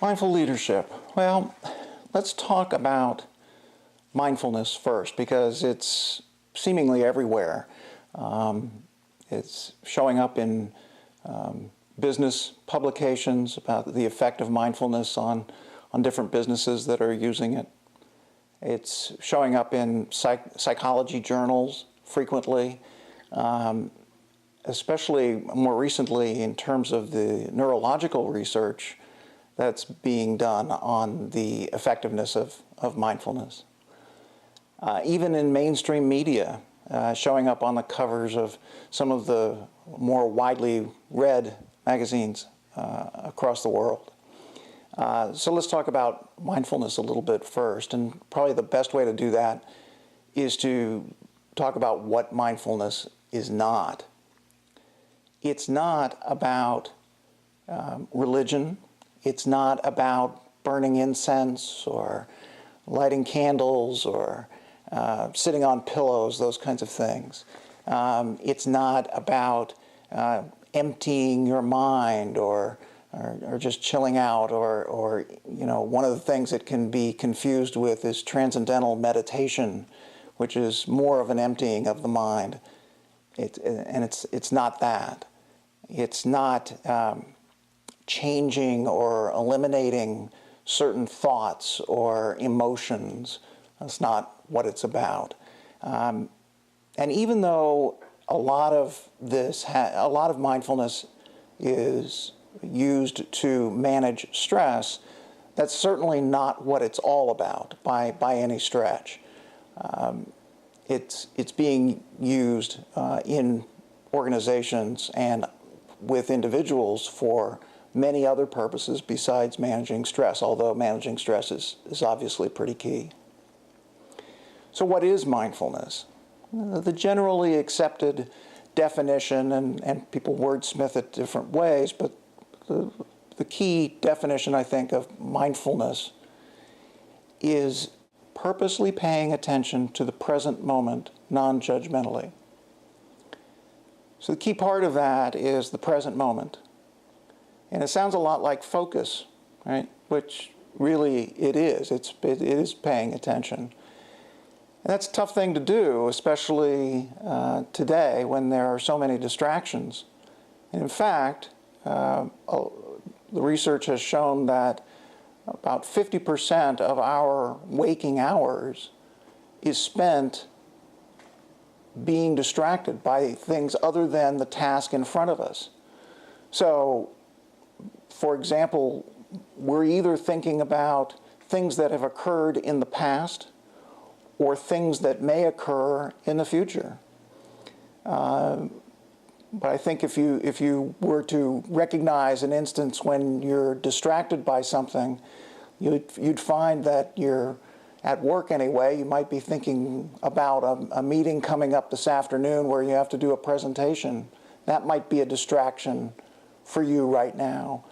Mindful leadership. Well, let's talk about mindfulness first because it's seemingly everywhere. It's showing up in business publications about the effect of mindfulness on different businesses that are using it. It's showing up in psychology journals frequently, especially more recently in terms of the neurological research that's being done on the effectiveness of mindfulness. Even in mainstream media, showing up on the covers of some of the more widely read magazines across the world. So let's talk about mindfulness a little bit first, and probably the best way to do that is to talk about what mindfulness is not. It's not about religion. It's not about burning incense or lighting candles or sitting on pillows, those kinds of things. It's not about emptying your mind or just chilling out or one of the things that can be confused with is transcendental meditation, which is more of an emptying of the mind. It's not that. It's not changing or eliminating certain thoughts or emotions. That's not what it's about. And even though a lot of mindfulness is used to manage stress, that's certainly not what it's all about by any stretch. It's being used in organizations and with individuals for many other purposes besides managing stress, although managing stress is obviously pretty key. So what is mindfulness? The generally accepted definition, and people wordsmith it different ways, but the key definition, I think, of mindfulness is purposely paying attention to the present moment non-judgmentally. So the key part of that is the present moment. And it sounds a lot like focus, right? Which really it is. It is paying attention. And that's a tough thing to do, especially today when there are so many distractions. And in fact, the research has shown that about 50% of our waking hours is spent being distracted by things other than the task in front of us. So, for example, we're either thinking about things that have occurred in the past or things that may occur in the future. But I think if you were to recognize an instance when you're distracted by something, you'd find that you're at work anyway. You might be thinking about a meeting coming up this afternoon where you have to do a presentation. That might be a distraction for you right now.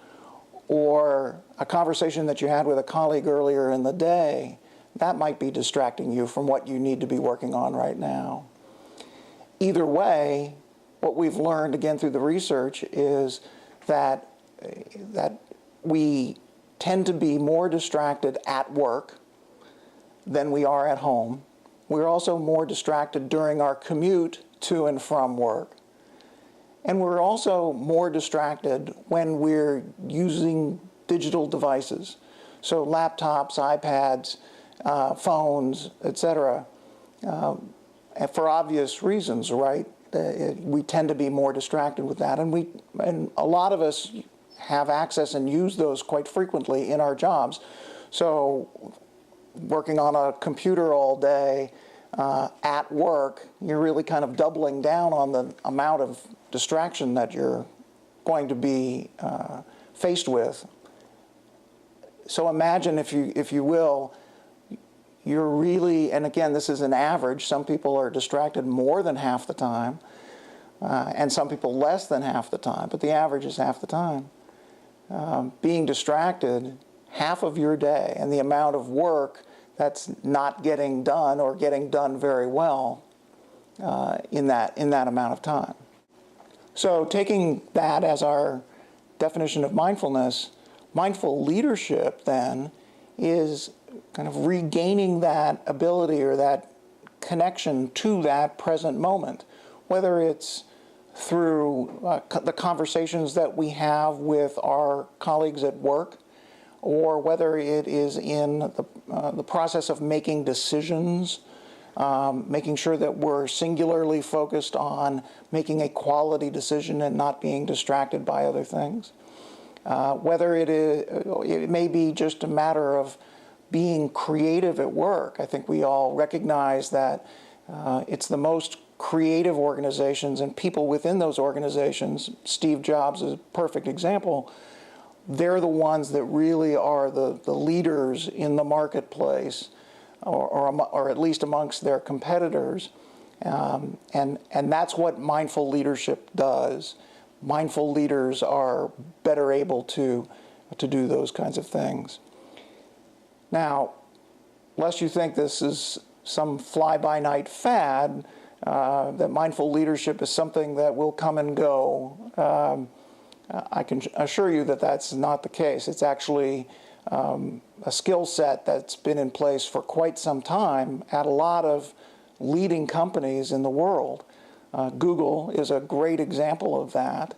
Or a conversation that you had with a colleague earlier in the day, that might be distracting you from what you need to be working on right now. Either way, what we've learned, again through the research, is that we tend to be more distracted at work than we are at home. We're also more distracted during our commute to and from work. And we're also more distracted when we're using digital devices. So laptops, iPads, phones, etc. For obvious reasons, right? We tend to be more distracted with that. And a lot of us have access and use those quite frequently in our jobs. So working on a computer all day at work, you're really kind of doubling down on the amount of distraction that you're going to be faced with. So imagine, if you will, you're really, and again, this is an average, some people are distracted more than half the time, and some people less than half the time, but the average is half the time. Being distracted half of your day, and the amount of work that's not getting done or getting done very well in that amount of time. So taking that as our definition of mindfulness, Mindful leadership, then, is kind of regaining that ability or that connection to that present moment, whether it's through the conversations that we have with our colleagues at work, or whether it is in the process of making decisions, making sure that we're singularly focused on making a quality decision and not being distracted by other things. Whether it may be just a matter of being creative at work. I think we all recognize that it's the most creative organizations and people within those organizations, Steve Jobs is a perfect example, they're the ones that really are the leaders in the marketplace, or at least amongst their competitors. And that's what mindful leadership does. Mindful leaders are better able to do those kinds of things. Now, lest you think this is some fly-by-night fad, that mindful leadership is something that will come and go, I can assure you that that's not the case. It's actually a skill set that's been in place for quite some time at a lot of leading companies in the world. Google is a great example of that.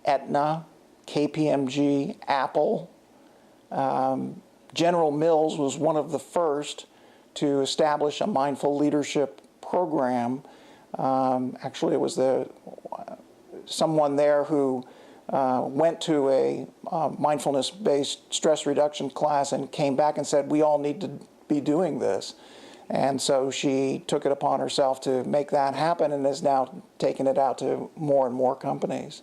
Aetna, KPMG, Apple, General Mills was one of the first to establish a mindful leadership program. Actually, it was someone there who went to a mindfulness-based stress reduction class and came back and said, we all need to be doing this. And so she took it upon herself to make that happen and has now taken it out to more and more companies.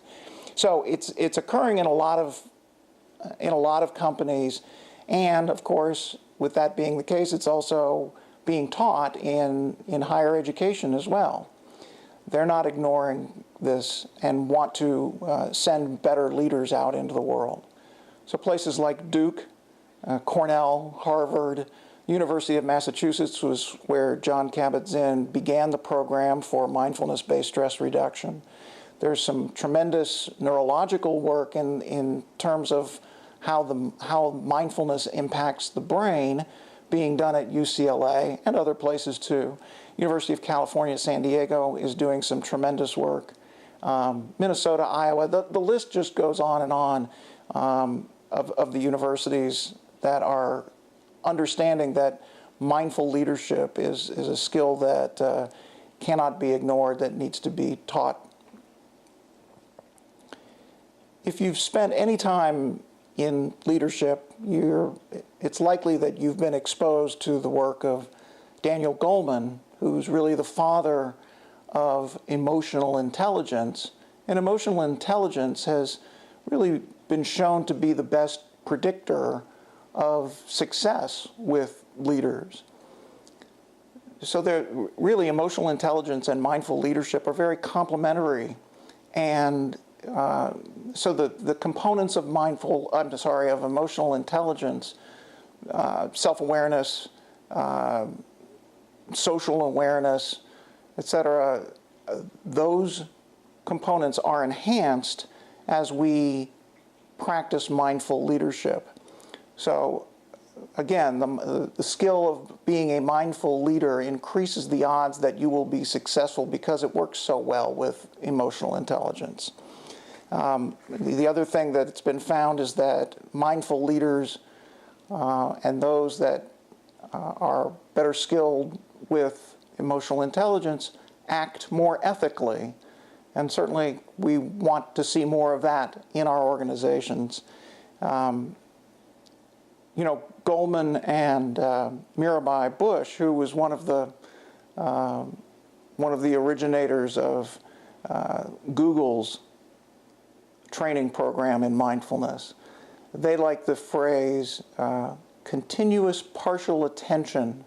So it's occurring in a lot of companies, and of course, with that being the case, it's also being taught in higher education as well. They're not ignoring this and want to send better leaders out into the world. So places like Duke, Cornell, Harvard, University of Massachusetts was where John Kabat-Zinn began the program for mindfulness-based stress reduction. There's some tremendous neurological work in terms of how mindfulness impacts the brain being done at UCLA and other places too. University of California, San Diego is doing some tremendous work. Minnesota, Iowa, the list just goes on and on of the universities that are understanding that mindful leadership is a skill that cannot be ignored, that needs to be taught. If you've spent any time in leadership, it's likely that you've been exposed to the work of Daniel Goleman, who's really the father of emotional intelligence. And emotional intelligence has really been shown to be the best predictor of success with leaders. So really emotional intelligence and mindful leadership are very complementary. And so the components of emotional intelligence, self-awareness, social awareness, etc., those components are enhanced as we practice mindful leadership. So again, the skill of being a mindful leader increases the odds that you will be successful because it works so well with emotional intelligence. The other thing that's been found is that mindful leaders and those that are better skilled with emotional intelligence act more ethically. And certainly we want to see more of that in our organizations. Goleman and Mirabai Bush, who was one of the originators of Google's training program in mindfulness, they like the phrase continuous partial attention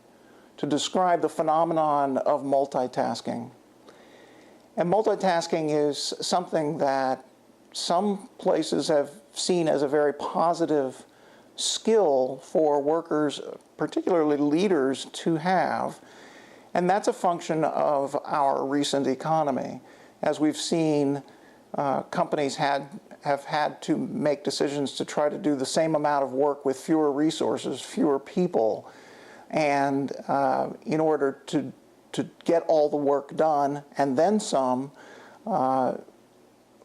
to describe the phenomenon of multitasking. And multitasking is something that some places have seen as a very positive skill for workers, particularly leaders, to have. And that's a function of our recent economy. As we've seen companies have had to make decisions to try to do the same amount of work with fewer resources, fewer people, and in order to get all the work done and then some,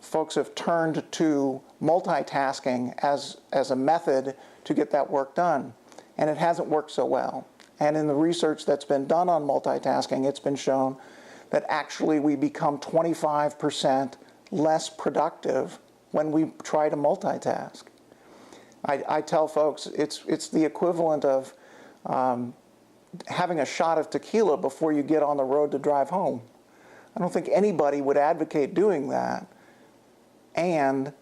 folks have turned to multitasking as a method to get that work done, and it hasn't worked so well. And in the research that's been done on multitasking, it's been shown that actually we become 25% less productive when we try to multitask. I tell folks it's the equivalent of having a shot of tequila before you get on the road to drive home. I don't think anybody would advocate doing that. And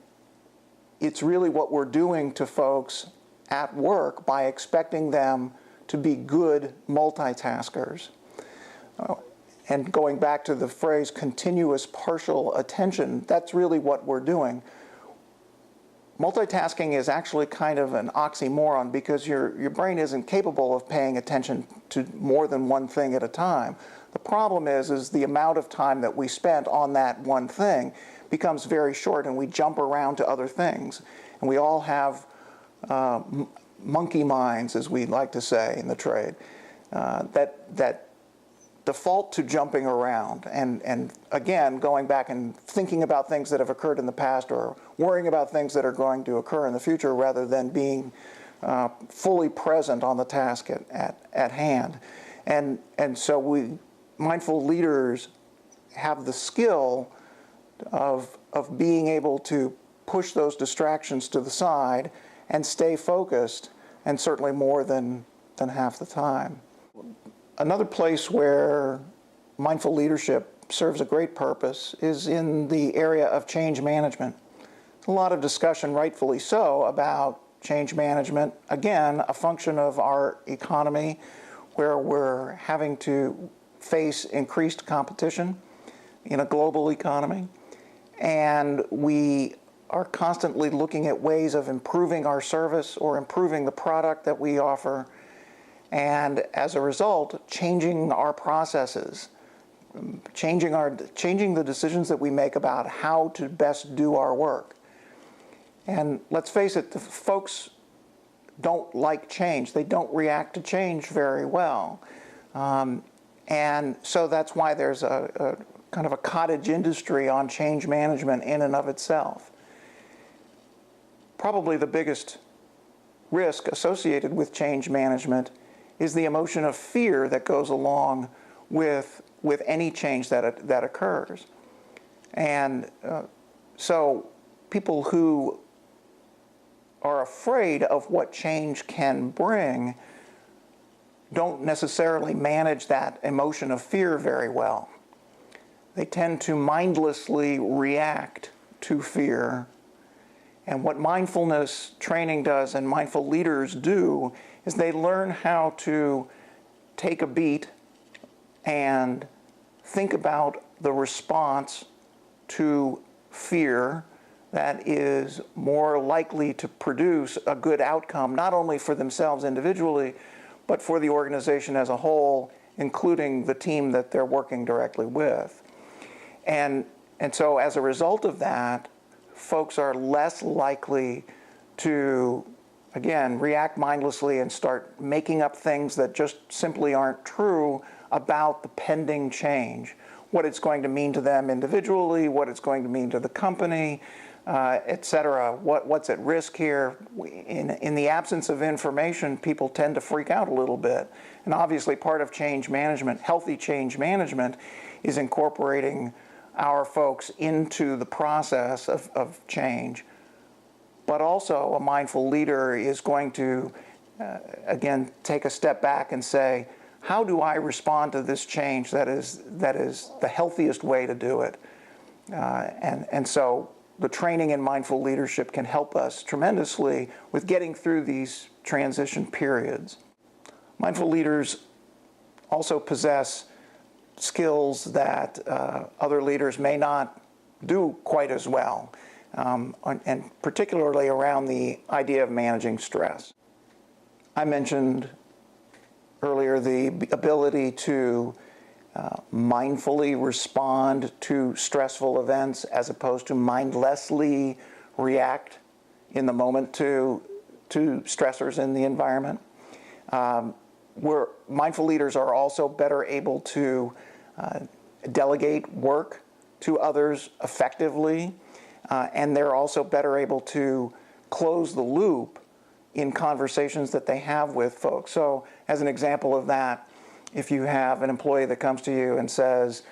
it's really what we're doing to folks at work by expecting them to be good multitaskers. And going back to the phrase continuous partial attention, that's really what we're doing. Multitasking is actually kind of an oxymoron because your brain isn't capable of paying attention to more than one thing at a time. The problem is the amount of time that we spent on that one thing becomes very short, and we jump around to other things. And we all have monkey minds, as we like to say in the trade, that default to jumping around and again going back and thinking about things that have occurred in the past or worrying about things that are going to occur in the future rather than being fully present on the task at hand. And so mindful leaders have the skill of being able to push those distractions to the side and stay focused, and certainly more than half the time. Another place where mindful leadership serves a great purpose is in the area of change management. A lot of discussion, rightfully so, about change management. Again, a function of our economy where we're having to face increased competition in a global economy. And we are constantly looking at ways of improving our service or improving the product that we offer. And as a result, changing our processes, changing the decisions that we make about how to best do our work. And let's face it, the folks don't like change. They don't react to change very well. And so that's why there's a kind of a cottage industry on change management in and of itself. Probably the biggest risk associated with change management is the emotion of fear that goes along with any change that occurs. And so people who are afraid of what change can bring don't necessarily manage that emotion of fear very well. They tend to mindlessly react to fear. And what mindfulness training does and mindful leaders do is they learn how to take a beat and think about the response to fear that is more likely to produce a good outcome, not only for themselves individually, but for the organization as a whole, including the team that they're working directly with. And so as a result of that, folks are less likely to, again, react mindlessly and start making up things that just simply aren't true about the pending change, what it's going to mean to them individually, what it's going to mean to the company, et cetera, what's at risk here. In the absence of information, people tend to freak out a little bit. And obviously part of change management, healthy change management, is incorporating our folks into the process of change. But also a mindful leader is going to, again, take a step back and say, how do I respond to this change that is the healthiest way to do it? And so the training in mindful leadership can help us tremendously with getting through these transition periods. Mindful leaders also possess skills that other leaders may not do quite as well, and particularly around the idea of managing stress. I mentioned earlier the ability to mindfully respond to stressful events as opposed to mindlessly react in the moment to stressors in the environment. Where mindful leaders are also better able to delegate work to others effectively, and they're also better able to close the loop in conversations that they have with folks. So as an example of that, if you have an employee that comes to you and says,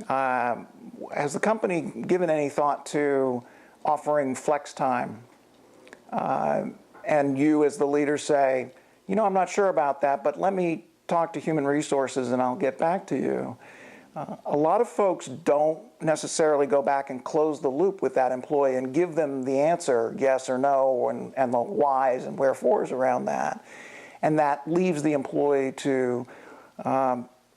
has the company given any thought to offering flex time? And you as the leader say, I'm not sure about that, but let me talk to human resources and I'll get back to you. A lot of folks don't necessarily go back and close the loop with that employee and give them the answer, yes or no, and the whys and wherefores around that. And that leaves the employee to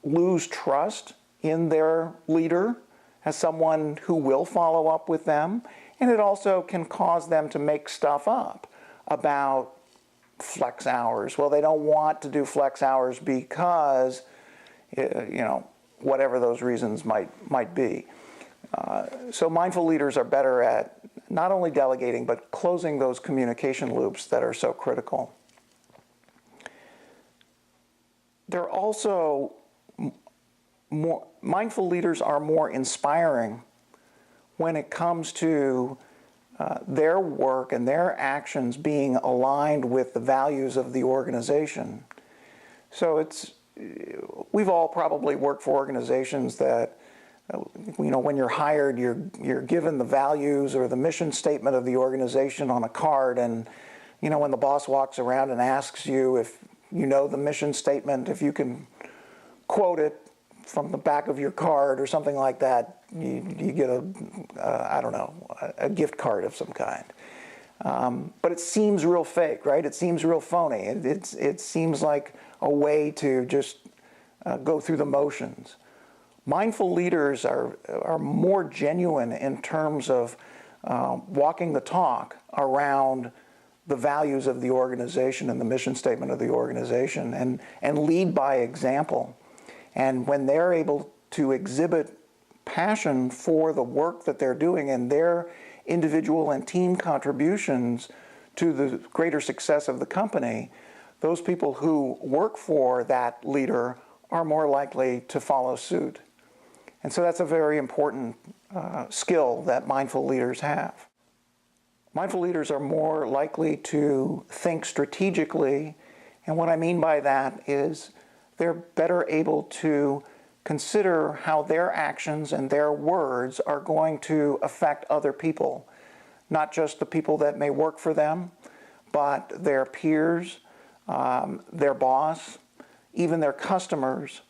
lose trust in their leader as someone who will follow up with them. And it also can cause them to make stuff up about flex hours. Well, they don't want to do flex hours because, whatever those reasons might be. So mindful leaders are better at not only delegating, but closing those communication loops that are so critical. They're also mindful leaders are more inspiring when it comes to their work and their actions being aligned with the values of the organization. So we've all probably worked for organizations that, when you're hired, you're given the values or the mission statement of the organization on a card, and when the boss walks around and asks you if you know the mission statement, if you can quote it from the back of your card or something like that, you get a gift card of some kind. But it seems real fake, right? It seems real phony. It seems like a way to just go through the motions. Mindful leaders are more genuine in terms of walking the talk around the values of the organization and the mission statement of the organization, and lead by example. And when they're able to exhibit passion for the work that they're doing and their individual and team contributions to the greater success of the company, those people who work for that leader are more likely to follow suit. And so that's a very important skill that mindful leaders have. Mindful leaders are more likely to think strategically, and what I mean by that is they're better able to consider how their actions and their words are going to affect other people, not just the people that may work for them, but their peers, their boss, even their customers.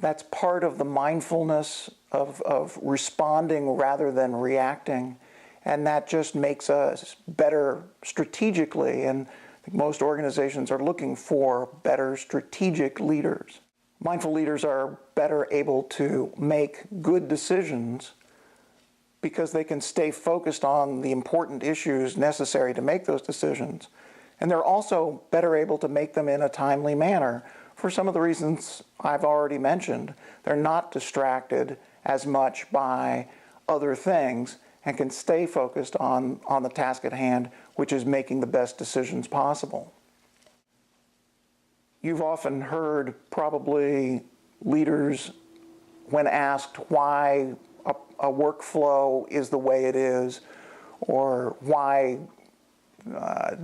That's part of the mindfulness of responding rather than reacting, and that just makes us better strategically, and I think most organizations are looking for better strategic leaders. Mindful leaders are better able to make good decisions because they can stay focused on the important issues necessary to make those decisions. And they're also better able to make them in a timely manner for some of the reasons I've already mentioned. They're not distracted as much by other things and can stay focused on the task at hand, which is making the best decisions possible. You've often heard probably leaders, when asked why a workflow is the way it is, or why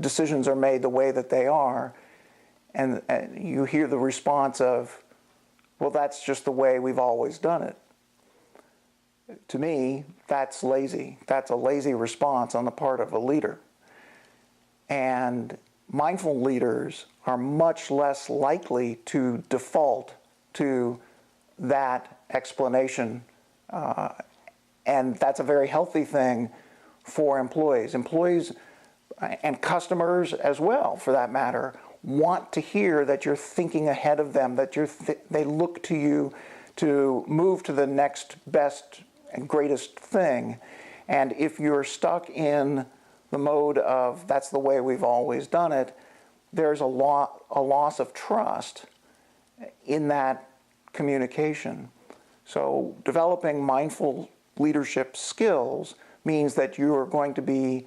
decisions are made the way that they are, and you hear the response of, well, that's just the way we've always done it. To me, that's lazy. That's a lazy response on the part of a leader. And mindful leaders are much less likely to default to that explanation. And that's a very healthy thing for employees. Employees and customers as well, for that matter, want to hear that you're thinking ahead of them, that they look to you to move to the next best and greatest thing. And if you're stuck in the mode of that's the way we've always done it, there's a loss of trust in that communication. So developing mindful leadership skills means that you are going to be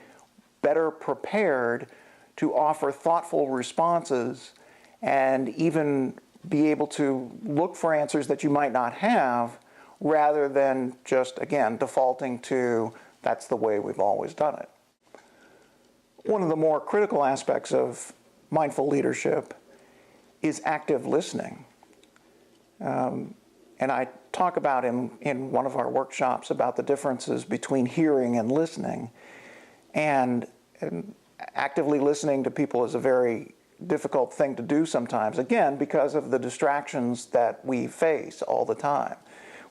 better prepared to offer thoughtful responses and even be able to look for answers that you might not have, rather than just, again, defaulting to that's the way we've always done it. One of the more critical aspects of mindful leadership is active listening. And I talk about in one of our workshops about the differences between hearing and listening. And actively listening to people is a very difficult thing to do sometimes, again, because of the distractions that we face all the time.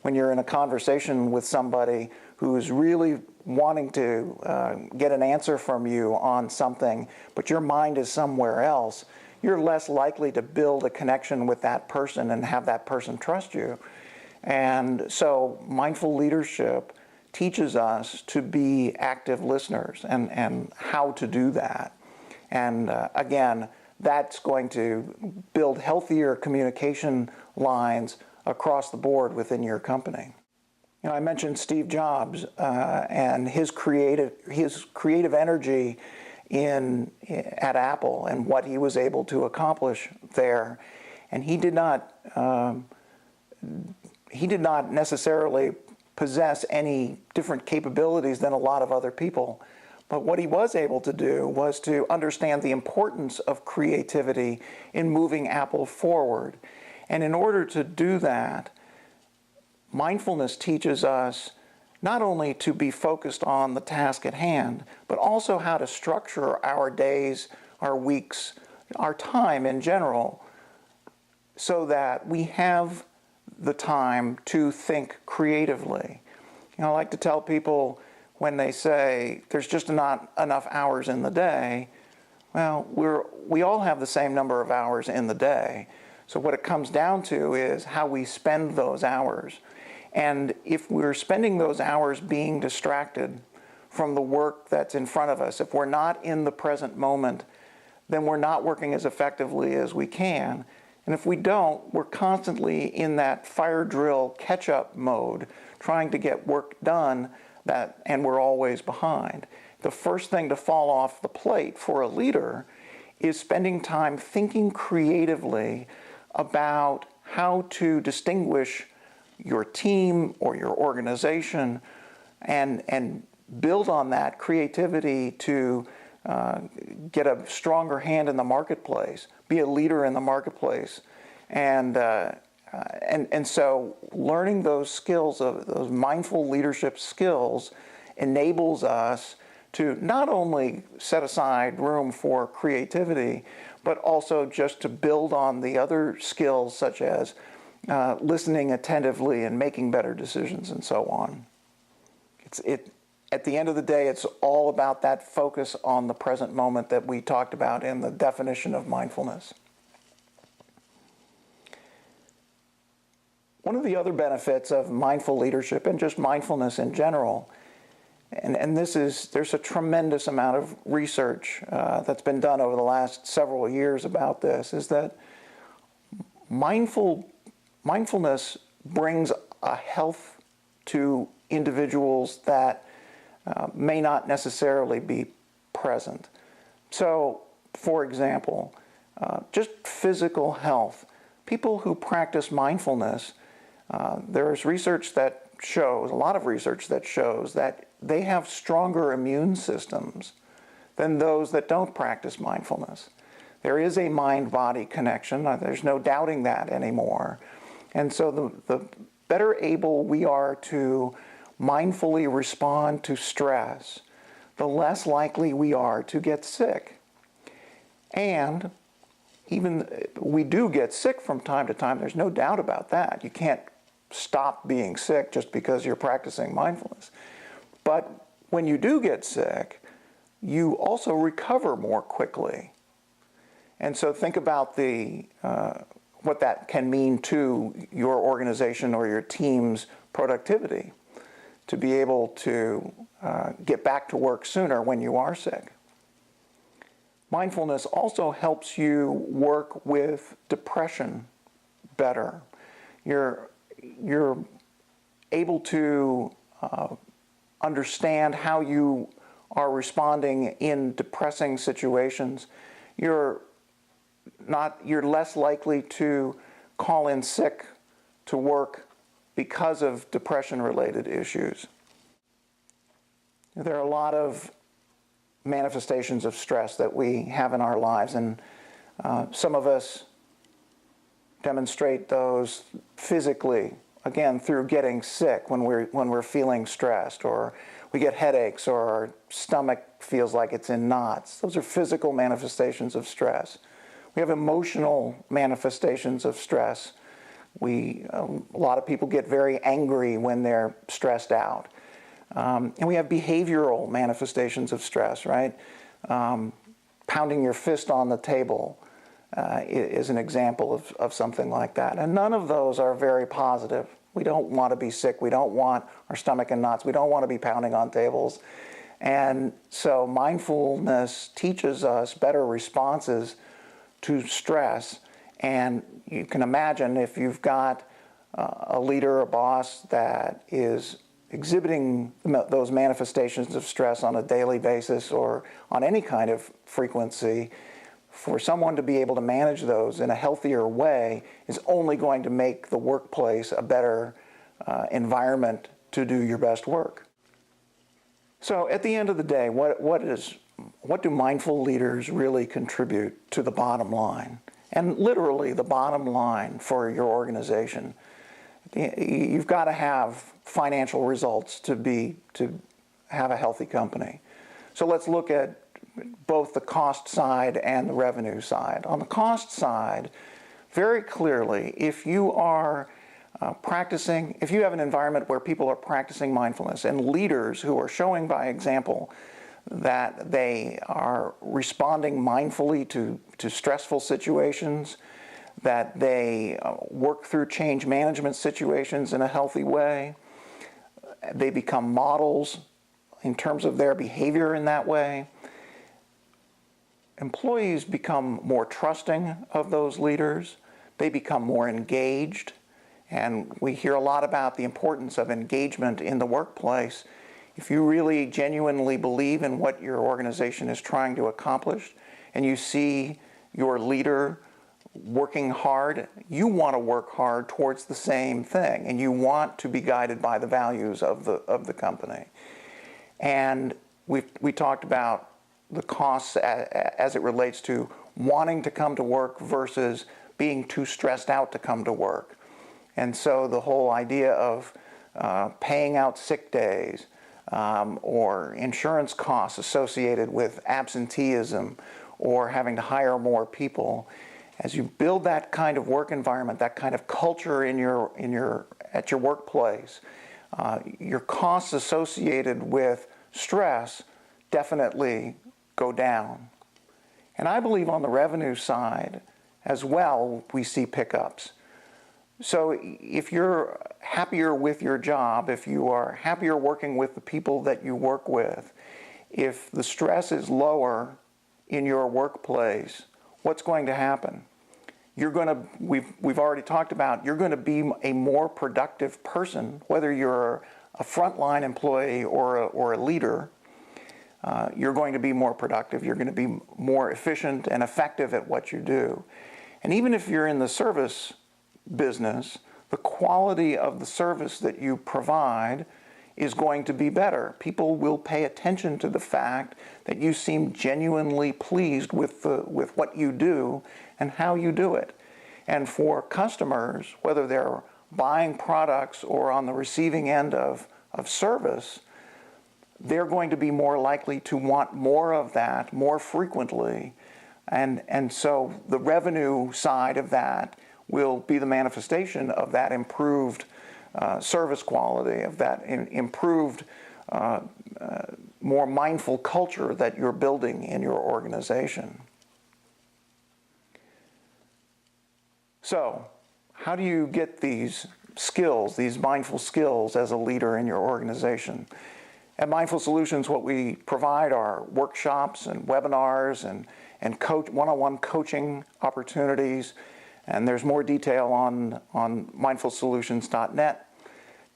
When you're in a conversation with somebody who's really wanting to get an answer from you on something, but your mind is somewhere else, you're less likely to build a connection with that person and have that person trust you. And so mindful leadership teaches us to be active listeners and how to do that. And again, that's going to build healthier communication lines across the board within your company. You know, I mentioned Steve Jobs and his creative energy at Apple and what he was able to accomplish there. And he did not necessarily possess any different capabilities than a lot of other people. But what he was able to do was to understand the importance of creativity in moving Apple forward. And in order to do that, mindfulness teaches us not only to be focused on the task at hand, but also how to structure our days, our weeks, our time in general, so that we have the time to think creatively. You know, I like to tell people when they say there's just not enough hours in the day, well, we all have the same number of hours in the day. So what it comes down to is how we spend those hours. And if we're spending those hours being distracted from the work that's in front of us, if we're not in the present moment, then we're not working as effectively as we can. And if we don't, we're constantly in that fire drill catch-up mode, trying to get work done, and we're always behind. The first thing to fall off the plate for a leader is spending time thinking creatively about how to distinguish your team or your organization and build on that creativity to get a stronger hand in the marketplace, be a leader in the marketplace. And so learning those skills, those mindful leadership skills, enables us to not only set aside room for creativity, but also just to build on the other skills such as listening attentively and making better decisions and so on. At the end of the day, it's all about that focus on the present moment that we talked about in the definition of mindfulness. One of the other benefits of mindful leadership and just mindfulness in general, and there's a tremendous amount of research that's been done over the last several years about this, is that mindfulness brings a health to individuals that may not necessarily be present. So, for example, just physical health. People who practice mindfulness, there's research that shows, a lot of research that shows that they have stronger immune systems than those that don't practice mindfulness. There is a mind-body connection. There's no doubting that anymore. And so the better able we are to mindfully respond to stress, the less likely we are to get sick. And even we do get sick from time to time. There's no doubt about that. You can't stop being sick just because you're practicing mindfulness. But when you do get sick, you also recover more quickly. And so think about what that can mean to your organization or your team's productivity, to be able to get back to work sooner when you are sick. Mindfulness also helps you work with depression better. Your able to understand how you are responding in depressing situations, you're less likely to call in sick to work because of depression-related issues. There are a lot of manifestations of stress that we have in our lives, and some of us demonstrate those physically, again, through getting sick when we're feeling stressed, or we get headaches, or our stomach feels like it's in knots. Those are physical manifestations of stress. We have emotional manifestations of stress. A lot of people get very angry when they're stressed out. And we have behavioral manifestations of stress, right? Pounding your fist on the table is an example of something like that. And none of those are very positive. We don't want to be sick. We don't want our stomach in knots. We don't want to be pounding on tables. And so mindfulness teaches us better responses to stress. And you can imagine if you've got a leader, a boss that is exhibiting those manifestations of stress on a daily basis or on any kind of frequency, for someone to be able to manage those in a healthier way is only going to make the workplace a better environment to do your best work. So at the end of the day, what do mindful leaders really contribute to the bottom line? And literally the bottom line for your organization. You've got to have financial results to have a healthy company. So let's look at both the cost side and the revenue side. On the cost side, very clearly, if you are if you have an environment where people are practicing mindfulness and leaders who are showing by example that they are responding mindfully to stressful situations, that they work through change management situations in a healthy way, they become models in terms of their behavior in that way, employees become more trusting of those leaders, they become more engaged, and we hear a lot about the importance of engagement in the workplace. If you really genuinely believe in what your organization is trying to accomplish, and you see your leader working hard, you want to work hard towards the same thing, and you want to be guided by the values of the company. And we talked about the costs as it relates to wanting to come to work versus being too stressed out to come to work. And so the whole idea of paying out sick days or insurance costs associated with absenteeism or having to hire more people, as you build that kind of work environment, that kind of culture at your workplace, your costs associated with stress definitely go down. And I believe on the revenue side as well, we see pickups. So if you're happier with your job, if you are happier working with the people that you work with, if the stress is lower in your workplace, what's going to happen? We've already talked about, you're going to be a more productive person, whether you're a frontline employee or a leader. You're going to be more productive. You're going to be more efficient and effective at what you do. And even if you're in the service business, the quality of the service that you provide is going to be better. People will pay attention to the fact that you seem genuinely pleased with what you do and how you do it. And for customers, whether they're buying products or on the receiving end of service, they're going to be more likely to want more of that more frequently. And so the revenue side of that will be the manifestation of that improved service quality, of that improved, more mindful culture that you're building in your organization. So, how do you get these skills, these mindful skills as a leader in your organization? At Mindful Solutions, what we provide are workshops and webinars and one-on-one coaching opportunities. And there's more detail on mindfulsolutions.net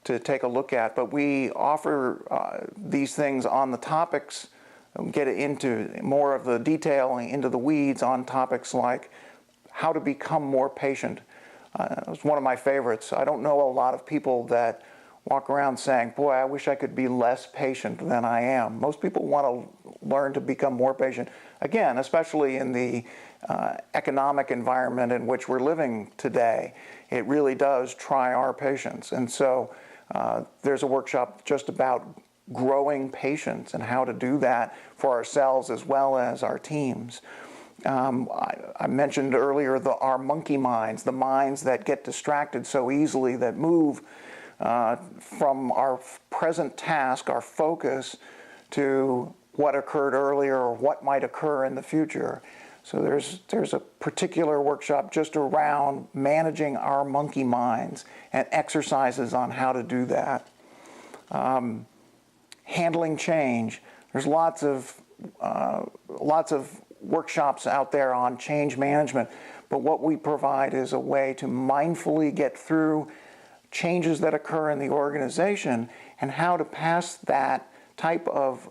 to take a look at. But we offer these things on the topics, get into more of the detail, into the weeds on topics like how to become more patient. It's one of my favorites. I don't know a lot of people that walk around saying, boy, I wish I could be less patient than I am. Most people want to learn to become more patient. Again, especially in the economic environment in which we're living today, it really does try our patience. And so there's a workshop just about growing patience and how to do that for ourselves as well as our teams. I mentioned earlier our monkey minds, the minds that get distracted so easily, that move from our present task, our focus, to what occurred earlier or what might occur in the future. So there's a particular workshop just around managing our monkey minds and exercises on how to do that. Handling change. There's lots of workshops out there on change management, but what we provide is a way to mindfully get through changes that occur in the organization and how to pass that type of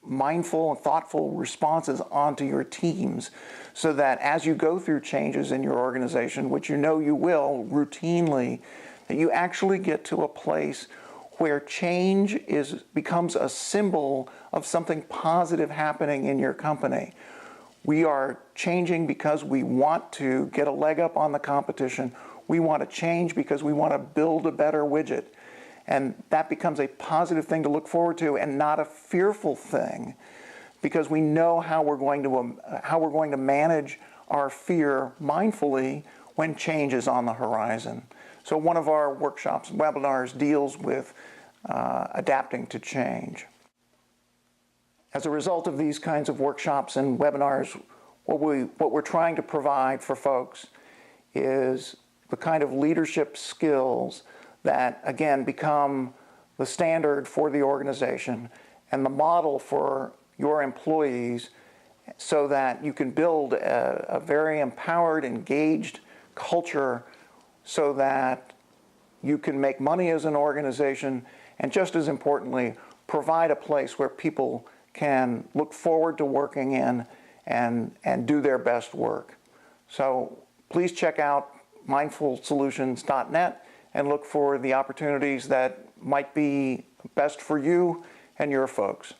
mindful and thoughtful responses onto your teams, so that as you go through changes in your organization, which you know you will routinely, that you actually get to a place where change becomes a symbol of something positive happening in your company. We are changing because we want to get a leg up on the competition. We want to change because we want to build a better widget. And that becomes a positive thing to look forward to and not a fearful thing, because we know how we're going to manage our fear mindfully when change is on the horizon. So one of our workshops, webinars, deals with adapting to change. As a result of these kinds of workshops and webinars, what we're trying to provide for folks is the kind of leadership skills that, again, become the standard for the organization and the model for your employees, so that you can build a very empowered, engaged culture, so that you can make money as an organization, and just as importantly, provide a place where people can look forward to working in and do their best work. So please check out mindfulsolutions.net and look for the opportunities that might be best for you and your folks.